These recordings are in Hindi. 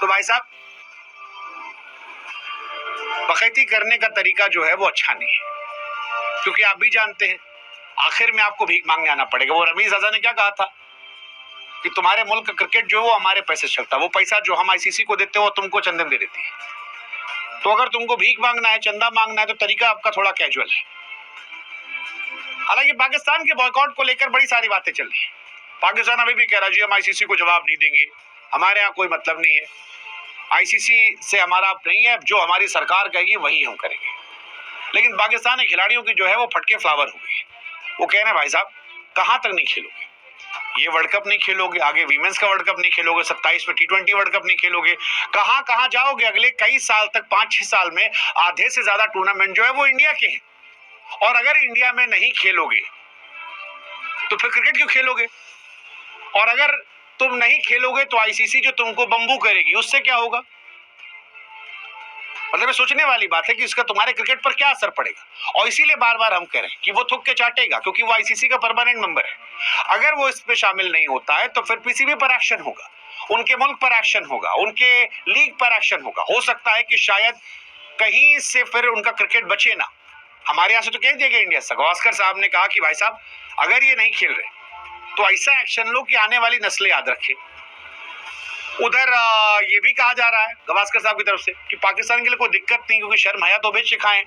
तो भाई साहब, बखैती करने का तरीका जो है वो अच्छा नहीं है, क्योंकि आप भी जानते हैं आखिर में आपको भीख मांगने आना पड़ेगा। वो रमीज रजा ने क्या कहा था कि तुम्हारे मुल्क का क्रिकेट जो है वो हमारे पैसे से चलता है, वो पैसा जो हम आईसीसी को देते हो तुमको चंदन दे देती है। तो अगर तुमको भीख मांगना है, चंदा मांगना है, तो तरीका आपका थोड़ा कैजुअल है। हालांकि पाकिस्तान के बॉयकॉट को लेकर बड़ी सारी बातें चल रही है। पाकिस्तान अभी भी कह रहा है जी हम आईसीसी को जवाब नहीं देंगे, हमारे यहाँ कोई मतलब नहीं है, आईसीसी से हमारा नहीं है, जो हमारी सरकार कहेगी वही हम करेंगे। लेकिन पाकिस्तानी खिलाड़ियों की जो है वो फटके फ्लावर हो गई। वो कह रहे हैं भाई साहब कहां तक नहीं खेलोगे, ये वर्ल्ड कप नहीं खेलोगे, आगे वीमेंस का वर्ल्ड कप नहीं खेलोगे, 27 में T20 वर्ल्ड कप नहीं खेलोगे, कहां जाओगे अगले कई साल तक? 5-6 साल में आधे से ज्यादा टूर्नामेंट जो है वो इंडिया के हैं, और अगर इंडिया में नहीं खेलोगे तो फिर क्रिकेट क्यों खेलोगे? और अगर तुम नहीं खेलोगे तो आईसीसी जो तुमको बंबू करेगी, उससे क्या होगा? मतलब सोचने वाली बात है कि इसका तुम्हारे क्रिकेट पर क्या असर पड़ेगा। और इसीलिए बार बार हम कह रहे हैं कि वो थुक के चाटेगा, क्योंकि वो आईसीसी का परमानेंट मेंबर है। अगर वो इस पे शामिल नहीं होता है तो फिर पीसीबी पर एक्शन होगा, उनके मुल्क पर एक्शन होगा, उनके लीग पर एक्शन होगा। हो सकता है कि शायद कहीं से फिर उनका क्रिकेट बचे ना। हमारे यहाँ से तो कह दिया गया इंडिया से, गावस्कर साहब ने कहा कि भाई साहब अगर ये नहीं खेल रहे तो ऐसा एक्शन लो कि आने वाली नस्लें याद रखें। उधर ये भी कहा जा रहा है गावस्कर साहब की तरफ से कि पाकिस्तान के लिए कोई दिक्कत नहीं, क्योंकि शर्म हया तो बेच खाएं।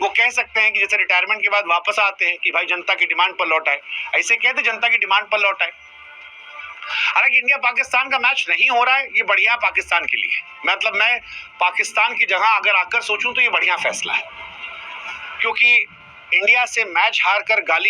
वो कह सकते हैं कि जैसे रिटायरमेंट के बाद वापस आते हैं कि भाई जनता की डिमांड पर लौट आए, ऐसे कहते जनता की डिमांड पर लौट आए। हालांकि इंडिया पाकिस्तान का मैच नहीं हो रहा है, ये बढ़िया पाकिस्तान के लिए, मतलब मैं पाकिस्तान की जगह अगर आकर सोचूं तो ये बढ़िया फैसला है, क्योंकि इंडिया से मैच हार कर गाली